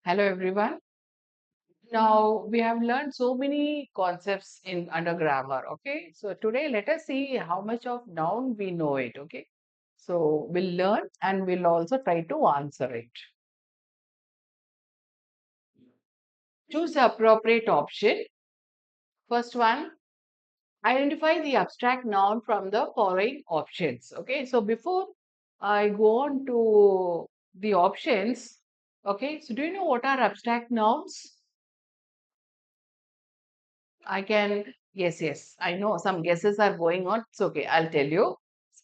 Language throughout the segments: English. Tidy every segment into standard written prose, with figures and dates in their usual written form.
Hello everyone. Now we have learned so many concepts in under grammar. Okay, so today let us see how much of noun we know it. Okay, so we'll learn and we'll also try to answer it. Choose the appropriate option. First one, identify the abstract noun from the following options. Okay, so before I go on to the options, okay, so do you know what are abstract nouns? I can, yes, I know some guesses are going on. It's okay, I'll tell you.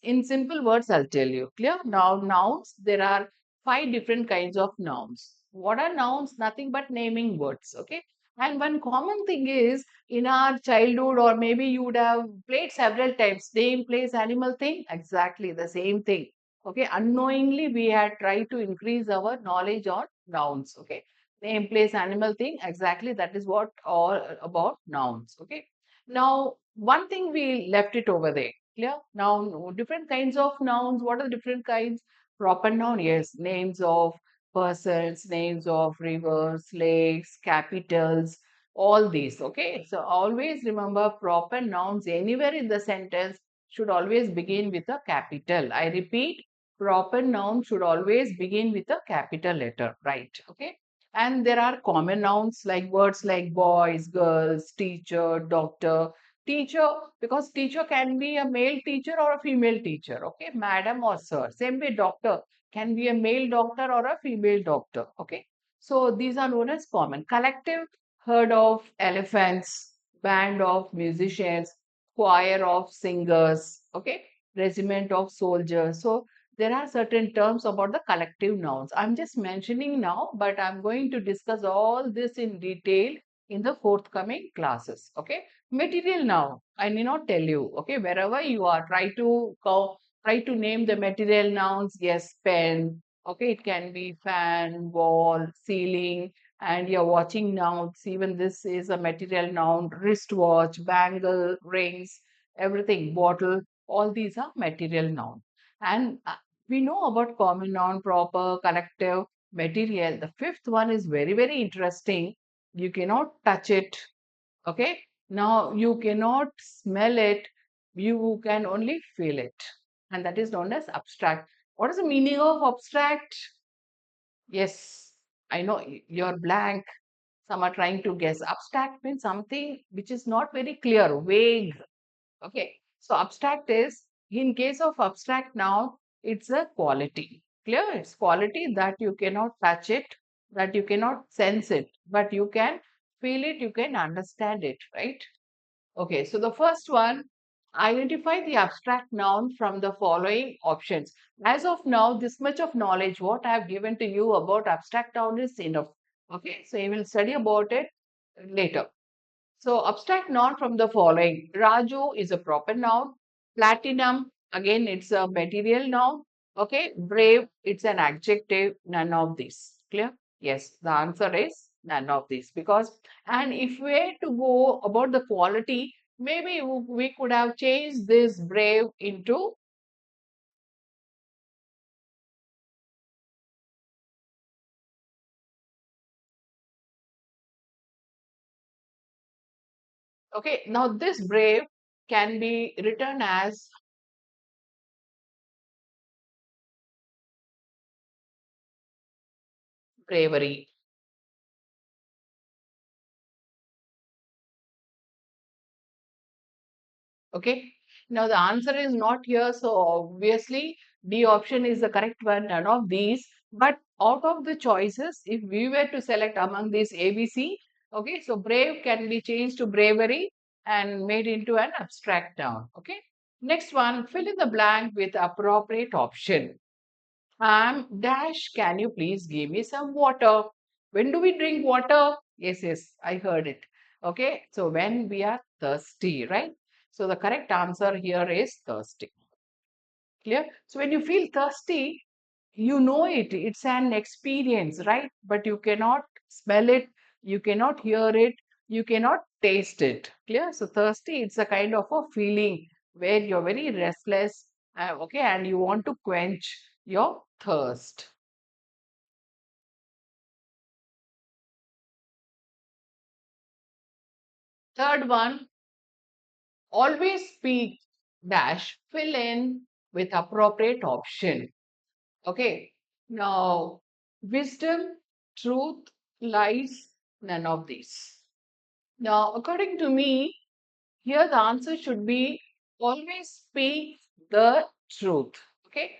In simple words, I'll tell you. Clear? Now, nouns, there are five different kinds of nouns. What are nouns? Nothing but naming words. Okay. And one common thing is in our childhood, or maybe you would have played several times, name, place, animal thing. Exactly the same thing. Okay. Unknowingly, we had tried to increase our knowledge on nouns. Okay, name, place, animal thing. Exactly, that is what all about nouns. Okay. Now, one thing we left it over there. Clear? Now, different kinds of nouns. What are the different kinds? Proper noun, yes, names of persons, names of rivers, lakes, capitals, all these. Okay. So always remember proper nouns anywhere in the sentence should always begin with a capital. I repeat, proper noun should always begin with a capital letter, right? Okay. And there are common nouns like words like boys, girls, teacher, doctor. Teacher, because teacher can be a male teacher or a female teacher, okay, madam or sir. Same way, doctor can be a male doctor or a female doctor, okay. So these are known as common. Collective, herd of elephants, band of musicians, choir of singers, okay, regiment of soldiers. So there are certain terms about the collective nouns. I'm just mentioning now, but I'm going to discuss all this in detail in the forthcoming classes. Okay. Material noun, I need not tell you. Okay. Wherever you are, try to name the material nouns. Yes, pen. Okay. It can be fan, wall, ceiling, and you're watching nouns. Even this is a material noun. Wristwatch, bangle, rings, everything, bottle. All these are material nouns. And we know about common noun, proper, collective, material. The fifth one is very, very interesting. You cannot touch it. Okay. Now you cannot smell it. You can only feel it. And that is known as abstract. What is the meaning of abstract? Yes, I know you're blank. Some are trying to guess. Abstract means something which is not very clear, vague. Okay. So abstract is, in case of abstract noun, it's a quality. Clear? It's quality that you cannot touch it, that you cannot sense it, but you can feel it, you can understand it, right? Okay. So the first one, identify the abstract noun from the following options. As of now, this much of knowledge, what I have given to you about abstract noun is enough. Okay. So you will study about it later. So abstract noun from the following. Raju is a proper noun. Platinum, again, it's a material noun. Okay. Brave, it's an adjective. None of these. Clear? Yes. The answer is none of these. Because, and if we were to go about the quality, maybe we could have changed this brave into, okay. Now this brave can be written as bravery. Okay. Now the answer is not here. So obviously D option is the correct one, none of these. But out of the choices, if we were to select among these ABC, okay, so brave can be changed to bravery and made into an abstract noun. Okay. Next one, fill in the blank with appropriate option. Dash, can you please give me some water? When do we drink water? Yes, I heard it. Okay, so when we are thirsty, right? So the correct answer here is thirsty. Clear? So when you feel thirsty, you know it. It's an experience, right? But you cannot smell it, you cannot hear it, you cannot taste it. Clear? So thirsty, it's a kind of a feeling where you're very restless, okay, and you want to quench your thirst. Third one, always speak dash, fill in with appropriate option. Okay. Now, wisdom, truth, lies, none of these. Now, according to me, here the answer should be always speak the truth. Okay.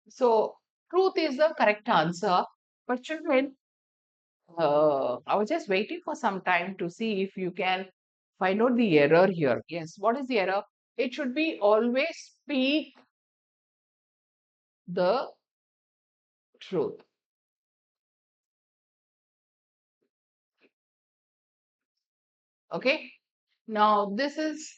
So, truth is the correct answer. But children, I was just waiting for some time to see if you can find out the error here. Yes, what is the error? It should be always speak the truth. Okay. Now, this is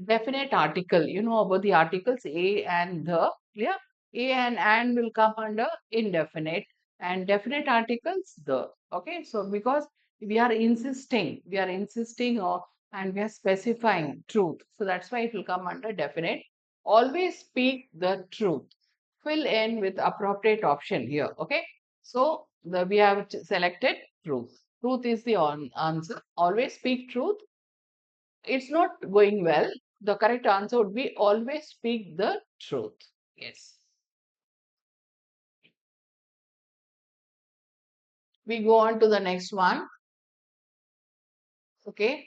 definite article. You know about the articles a and the. Clear? A and will come under indefinite and definite articles the. Okay. So, because we are insisting or and we are specifying truth. So, that's why it will come under definite. Always speak the truth. Fill in with appropriate option here. Okay. So, we have selected truth. Truth is the answer. Always speak truth. It's not going well. The correct answer would be always speak the truth. Yes. We go on to the next one. Okay.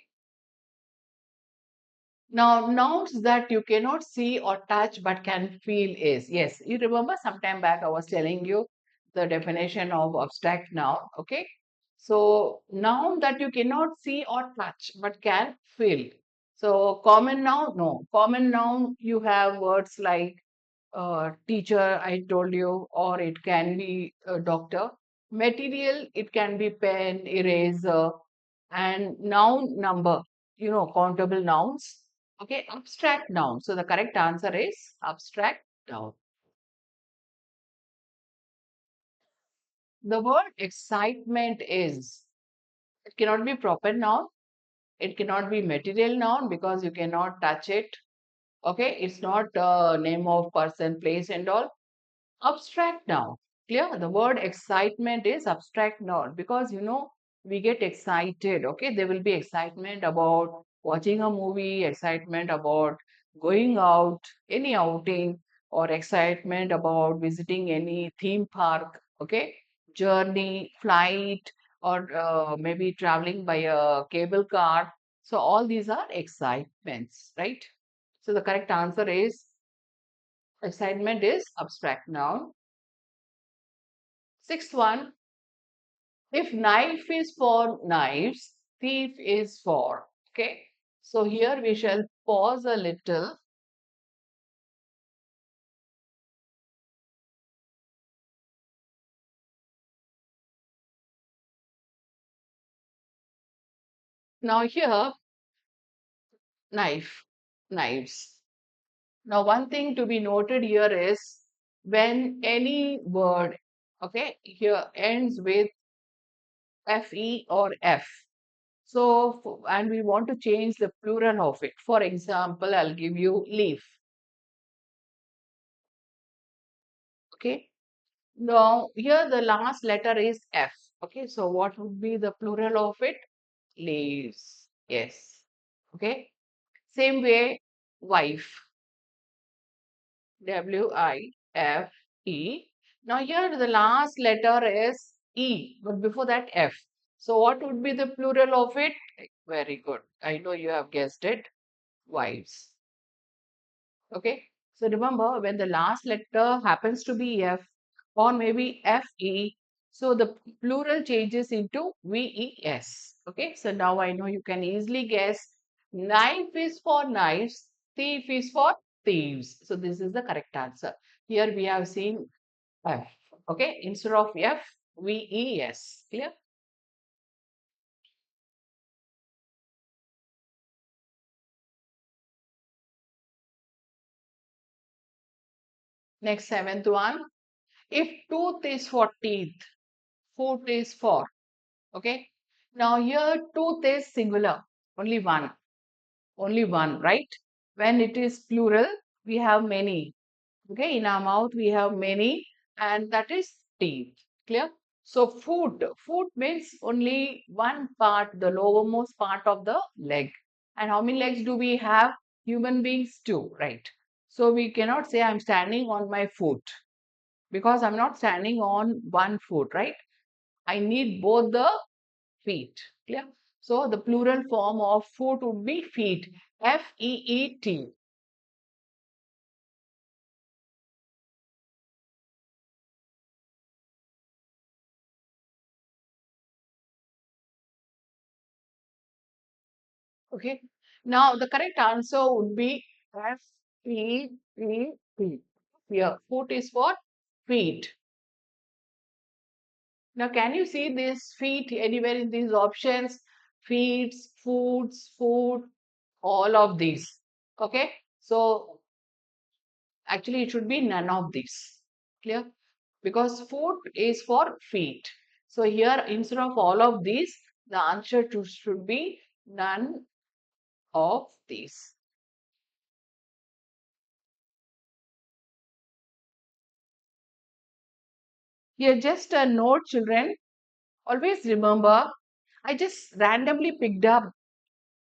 Now, nouns that you cannot see or touch but can feel is. Yes. You remember sometime back I was telling you the definition of abstract noun. Okay. So, noun that you cannot see or touch but can feel. So, common noun, no. Common noun, you have words like teacher, I told you, or it can be a doctor. Material, it can be pen, eraser, and noun number, countable nouns. Okay, abstract noun. So the correct answer is abstract noun. The word excitement is, it cannot be proper noun, it cannot be material noun because you cannot touch it. Okay, it's not a name of person, place, and all. Abstract noun. Clear? The word excitement is abstract noun because we get excited. Okay, there will be excitement about watching a movie, excitement about going out, any outing, or excitement about visiting any theme park. Okay, journey, flight, or maybe traveling by a cable car. So, all these are excitements, right? So, the correct answer is excitement is abstract noun. Sixth one, if knife is for knives, thief is for. Okay. So here we shall pause a little. Now here, knife, knives. Now one thing to be noted here is when any word, okay, here ends with fe or f. So, and we want to change the plural of it. For example, I'll give you leaf. Okay. Now, here the last letter is F. Okay, so what would be the plural of it? Leaves. Yes. Okay. Same way, wife. W-I-F-E. Now, here the last letter is E, but before that F. So, what would be the plural of it? Very good. I know you have guessed it. Wives. Okay. So remember when the last letter happens to be F or maybe FE, so the plural changes into VES. Okay. So now I know you can easily guess knife is for knives, thief is for thieves. So this is the correct answer. Here we have seen F. Okay. Instead of F, VES. Clear? Next, seventh one. If tooth is for teeth, foot is for. Okay. Now here tooth is singular, only one, right? When it is plural, we have many. Okay, in our mouth we have many, and that is teeth. Clear? So foot means only one part, the lowermost part of the leg. And how many legs do we have? Human beings two, right? So we cannot say I'm standing on my foot because I'm not standing on one foot, right? I need both the feet. Clear? So the plural form of foot would be feet. Feet. Okay. Now the correct answer would be Feet. Here, foot is for feet. Now, can you see this feet anywhere in these options? Feet, foods, food, all of these. Okay. So actually, it should be none of these. Clear? Because foot is for feet. So here, instead of all of these, the answer should be none of these. Here, just a note, children. Always remember, I just randomly picked up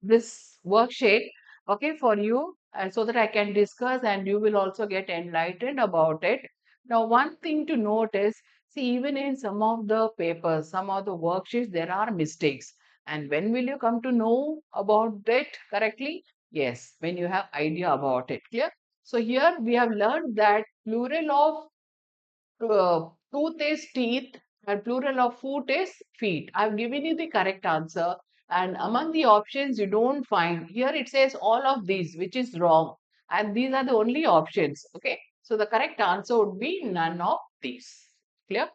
this worksheet, okay, for you, so that I can discuss and you will also get enlightened about it. Now, one thing to note is, see, even in some of the papers, some of the worksheets, there are mistakes. And when will you come to know about it correctly? Yes, when you have idea about it. Clear? So here we have learned that plural of tooth is teeth and plural of foot is feet. I've given you the correct answer. And among the options you don't find, here it says all of these, which is wrong. And these are the only options. Okay. So the correct answer would be none of these. Clear?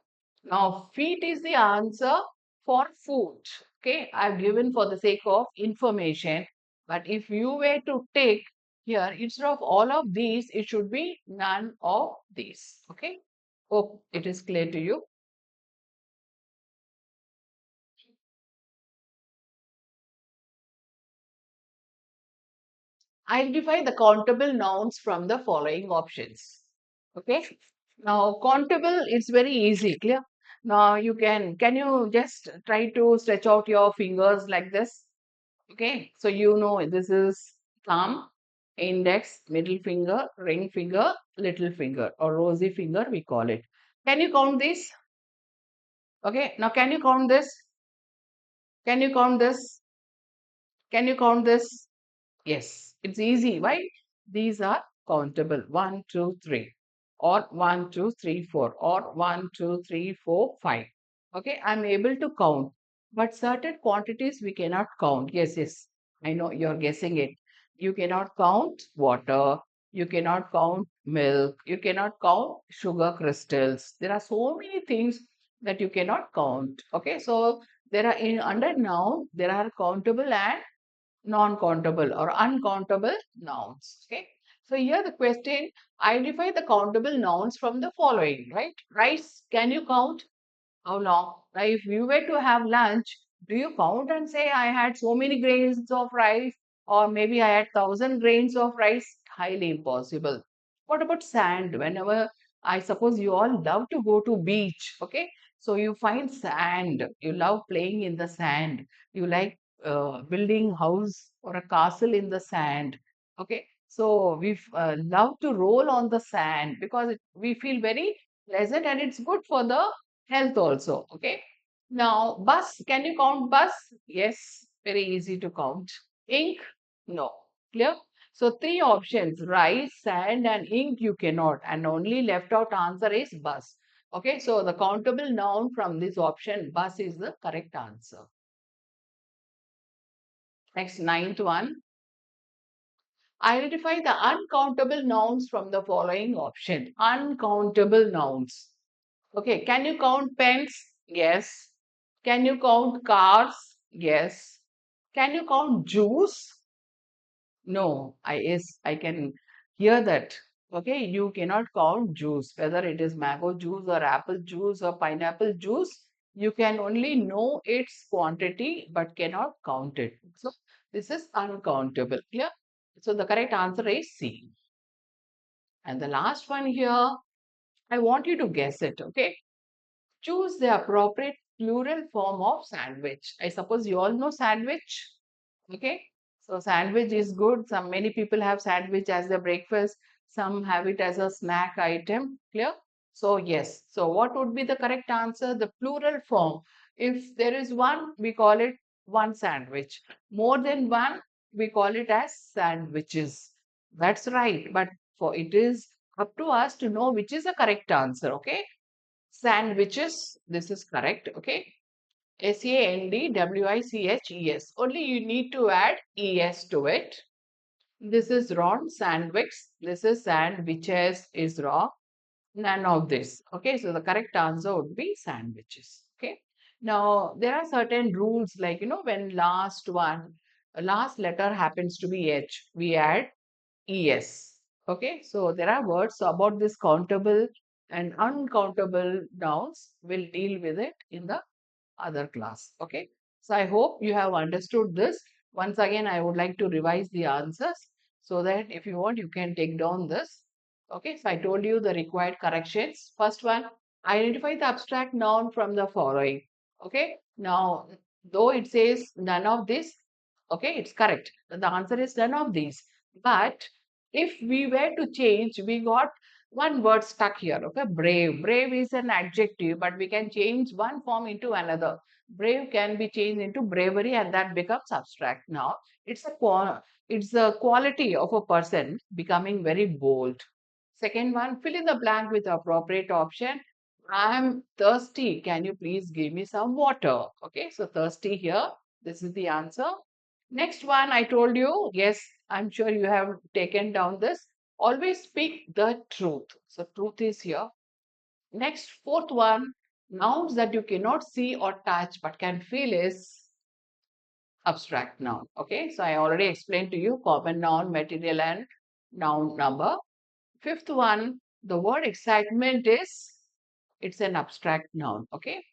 Now, feet is the answer for foot. Okay. I've given for the sake of information. But if you were to take here, instead of all of these, it should be none of these. Okay. Hope it is clear to you. Identify the countable nouns from the following options. Okay. Now, countable is very easy. Clear? Now, can you just try to stretch out your fingers like this? Okay. So, you know this is thumb, index, middle finger, ring finger, little finger, or rosy finger, we call it. Can you count this? Okay. Now, can you count this? Can you count this? Can you count this? Yes, it's easy. Why? These are countable. One, two, three, or one, two, three, four, or one, two, three, four, five. Okay, I'm able to count, but certain quantities we cannot count. Yes, yes, I know you're guessing it. You cannot count water. You cannot count milk. You cannot count sugar crystals. There are so many things that you cannot count. Okay, so there are in under noun there are countable and non-countable or uncountable nouns. Okay. So here the question, identify the countable nouns from the following, right? Rice, can you count? How long? Now, if you were to have lunch, do you count and say, I had so many grains of rice, or maybe I had 1,000 grains of rice? Highly impossible. What about sand? Whenever I suppose you all love to go to beach, okay? So you find sand. You love playing in the sand. You like building house or a castle in the sand. Okay, so we love to roll on the sand because we feel very pleasant and it's good for the health also. Okay. Now, bus, can you count bus? Yes, very easy to count. Ink? No. Clear? So, three options rice, sand, and ink you cannot. And only left out answer is bus. Okay. So, the countable noun from this option, bus is the correct answer. Next, ninth one. Identify the uncountable nouns from the following option. Uncountable nouns. Okay, can you count pens? Yes. Can you count cars? Yes. Can you count juice? No, yes, I can hear that. Okay, you cannot count juice, whether it is mango juice or apple juice or pineapple juice. You can only know its quantity but cannot count it. So this is uncountable. Clear? So the correct answer is C. And the last one here, I want you to guess it, okay? Choose the appropriate plural form of sandwich. I suppose you all know sandwich. Okay. So sandwich is good. Some many people have sandwich as their breakfast. Some have it as a snack item. Clear? So yes. So what would be the correct answer? The plural form. If there is one, we call it one sandwich. More than one, we call it as sandwiches. That's right. But for it is up to us to know which is the correct answer. Okay. Sandwiches. This is correct. Okay. Sandwiches. Only you need to add es to it. This is wrong. Sandwich. This is sandwiches is wrong. None of this. Okay. So the correct answer would be sandwiches. Okay. Now there are certain rules like when last letter happens to be H, we add es. Okay. So there are words about this countable and uncountable nouns. We'll deal with it in the other class. Okay. So I hope you have understood this. Once again, I would like to revise the answers so that if you want, you can take down this. Okay. So I told you the required corrections. First one, identify the abstract noun from the following. Okay. Now, though it says none of this, okay, it's correct. The answer is none of these. But if we were to change, we got one word stuck here. Okay, brave. Brave is an adjective, but we can change one form into another. Brave can be changed into bravery, and that becomes abstract. Now, it's a quality of a person becoming very bold. Second one, fill in the blank with the appropriate option. I'm thirsty. Can you please give me some water? Okay, so thirsty here. This is the answer. Next one, I told you, yes, I'm sure you have taken down this. Always speak the truth. So, truth is here. Next, fourth one, nouns that you cannot see or touch but can feel is abstract noun. Okay, so I already explained to you common noun, material, and noun number. Fifth one, the word excitement is it's an abstract noun. Okay,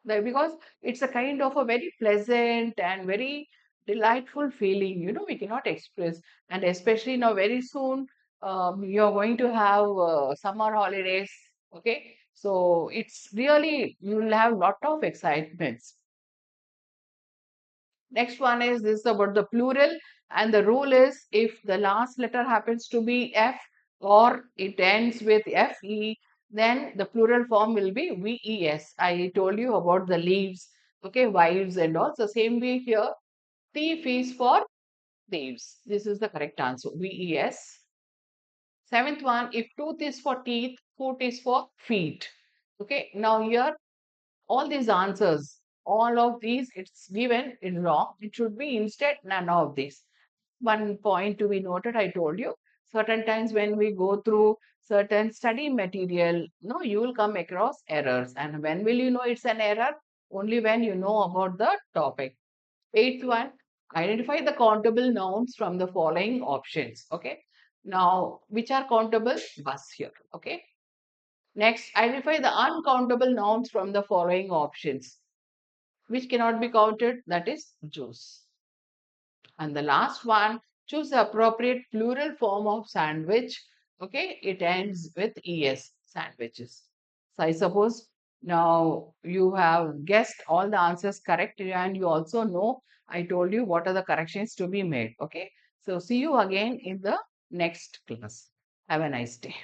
because it's a kind of a very pleasant and very delightful feeling, we cannot express. And especially now, very soon, you're going to have summer holidays. Okay, so it's really, you'll have lot of excitements. Next one is this about the plural, and the rule is if the last letter happens to be F or it ends with FE, then the plural form will be VES. I told you about the leaves, okay, wives and all. So same way here, thief is for thieves. This is the correct answer, VES. Seventh one, if tooth is for teeth, foot is for feet. Okay, now here all these answers, all of these, it's given in wrong. It should be instead none of these. One point to be noted, I told you, certain times when we go through certain study material, no, you will come across errors. And when will you know it's an error? Only when you know about the topic. Eighth one, identify the countable nouns from the following options. Okay. Now, which are countable? Bus here. Okay. Next, identify the uncountable nouns from the following options. Which cannot be counted? That is juice. And the last one, choose the appropriate plural form of sandwich. Okay, it ends with es, sandwiches. So I suppose now you have guessed all the answers correct, and you also know I told you what are the corrections to be made. Okay, so see you again in the next class. Have a nice day.